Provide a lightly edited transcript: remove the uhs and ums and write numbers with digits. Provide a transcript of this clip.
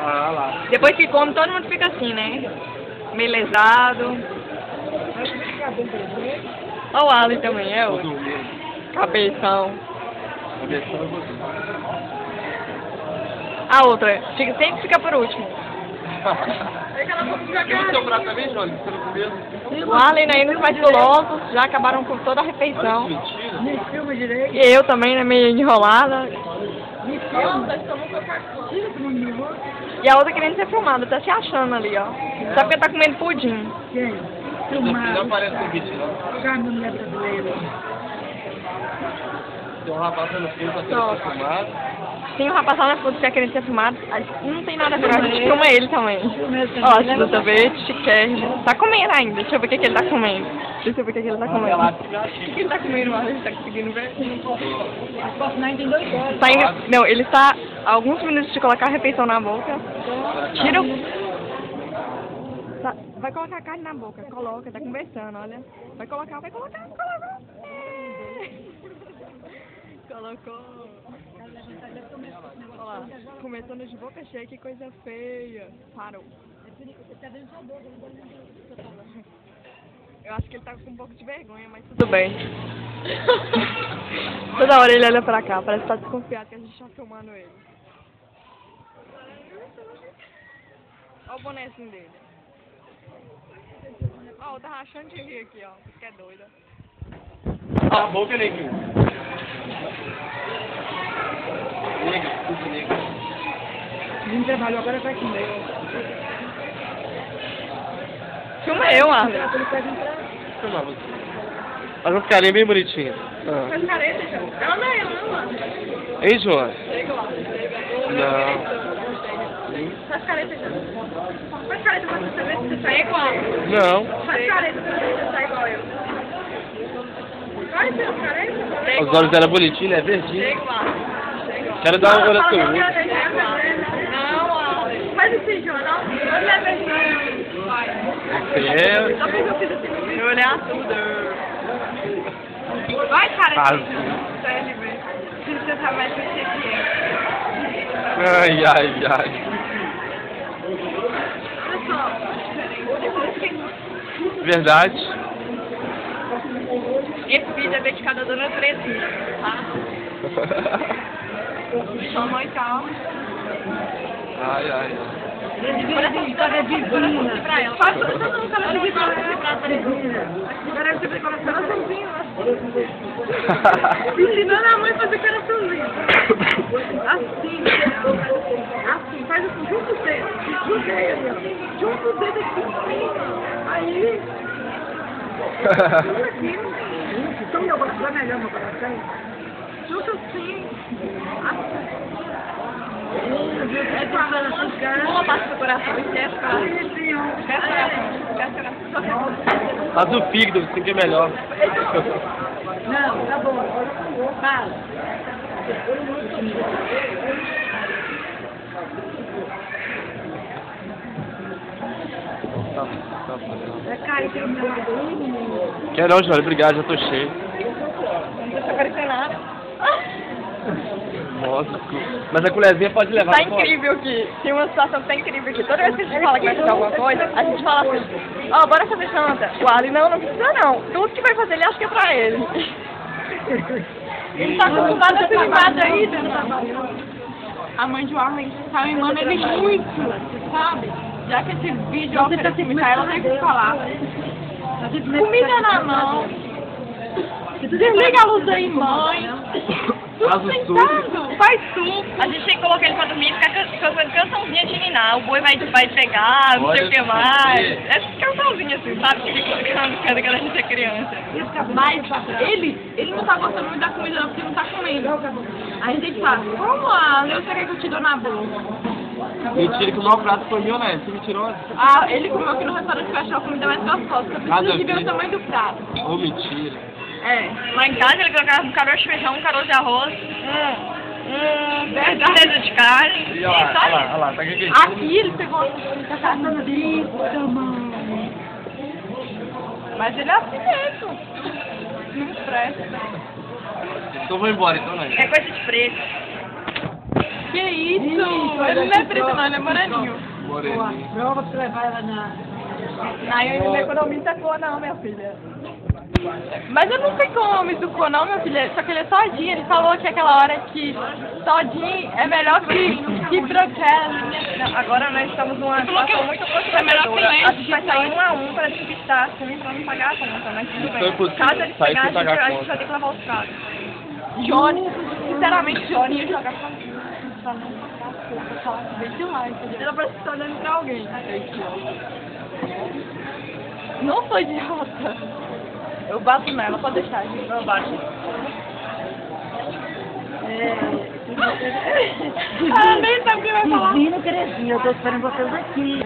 Ah, lá. Depois que come, todo mundo fica assim, né? Meio lesado. Olha o Ali também, é o cabeção. Cabeção é você. A outra, sempre fica por último. E o seu prato também, Johnny? Você não comeu? O Arlen ainda mais gulosos, já acabaram com toda a refeição. Mentira. Me filma direito. E eu também, né, meio enrolada. Me filma. E a outra querendo ser filmada, tá se achando ali, ó. Só porque tá comendo pudim. Quem? Não Filmado. aparece no vídeo, não. Já não é brasileiro. Tem um rapaz no filme pra Só. ser filmado. Sim, o rapaz lá na foto que querendo ser filmado, não tem nada a ver, a gente filma ele também. Ó, esse do sorvete, chiquérrimo. Tá comendo ainda, deixa eu ver o que ele tá comendo. Deixa eu ver o que ele tá comendo. O que ele tá comendo, mano? Ele tá conseguindo ver? Não, tem 2 horas. Tá indo, não, ele está a alguns minutos de colocar a refeição na boca. Tira o... Tá, vai colocar a carne na boca, coloca, tá conversando, olha. Vai colocar, colocou. Colocou. Olha lá, começando de boca cheia, que coisa feia. Parou. Eu acho que ele tá com um pouco de vergonha, mas tudo bem. Toda hora ele olha pra cá, parece que tá desconfiado que a gente tá filmando ele. Olha o bonezinho dele. Ó, tá rachando de rir aqui, ó. Que é doida. Cala a boca, neguinho. Nega. Não trabalhou, agora vai comer. Filma eu, Arlen. Filmar você. Faz umas carinhas bem bonitinhas. Faz careta, João. Ela não é eu, mano. Hein, João? Chega lá. Não. Faz careta, João. Faz careta pra você ver se você sai igual. Não. Faz careta pra você sair igual eu. Vai ser careta? Os olhos dela bonitinhos, né? Verdinho. Chega lá. Quero dar uma olhada Não, sua. Arlen. Faz assim, João. Não olha a versão. É. Só porque eu fiz assim. Eu olhei tudo. Vai, cara. Sério, velho. Preciso tentar mais o que é. Ai. Olha só. Verdade. Esse vídeo é dedicado à dona Terezinha, tá? Sua mãe tá. Ai. Olha essa história divina. Pra ela. Faz todo mundo que ela divina pra Terezinha. Agora você vai colocar ela sozinha. Ensinando a mãe a fazer coraçãozinho. Assim. Assim. Faz assim. Junta o dedo. Junta o dedo aqui. Aí. Aqui. Então meu coração é melhor, meu coração. Junta assim. Uma parte do coração, esquece coração. Faz o fígado, assim que é melhor. Não, tá bom. Fala. É caro, tem um trabalho. Quero não, João. Obrigado, já tô cheio. Não tá parecendo nada. Nossa, mas a colherzinha pode levar. Tá incrível aqui. Tem uma situação que tá incrível aqui. Toda vez que a gente fala que vai fazer alguma coisa, a gente fala assim, ó, bora fazer janta. O Ali, não precisa não. Tudo que vai fazer ele acha que é pra ele. Ele tá acostumado a ser mimado ainda. A mãe de Arlen tá mimando ele muito, sabe? Já que esse vídeo é oferecido pra ela, tem que falar. Comida na mão. Desliga a luz aí, mãe. Faz o suco. Faz suco. A gente tem que colocar ele pra dormir e ficar cantando cançãozinha de ninar. O boi vai pegar, não sei o que mais. É cançãozinha assim, sabe? Que fica cantando quando a gente é criança. Mas ele não tá gostando muito da comida não, porque não tá comendo. Aí a gente fala, como a Leucia quer que eu te dou na boca? Mentira que o maior prato foi meu, né? Você me tirou. Ah, ele comeu aqui no restaurante que eu achei a comida mais gostosa. Eu preciso de ver o tamanho do prato. Ô, mentira. É. Lá em casa ele colocava um caroço de feijão, um caroço de arroz, pedaço de carne. E olha lá, tá aqui. Aqui ele pegou, tá caçando disso, mano. Mas ele é assim mesmo. Não presta. Então vou embora, então, né? É coisa de preto. Que isso? Ele não é preto não, ele é moreninho. Moreninho. Prova pra levar ela na... Aí eu não economiza cor não, minha filha. Mas eu não sei como me cor não, minha filha. Só que ele é todinho. Ele falou que aquela hora que todinho é melhor que broquela. Agora nós estamos numa situação muito constrangedora. A gente vai sair 1 a 1 para despistar assim, para não pagar a conta, mas tudo Então é bem. possível Caso eles sair sem pegarem, pagar a a gente conta. vai ter que lavar os pratos. Johnny, sinceramente, Johnny ia jogar pra mim. Pra não pagar a conta, falar que veio de lá, entendeu? Ela parece que tá olhando pra alguém. Não sou idiota. Eu bato nela, pode deixar, gente. Eu bato. Ela nem sabe o que vai falar. Divino Crescinho, eu tô esperando vocês aqui.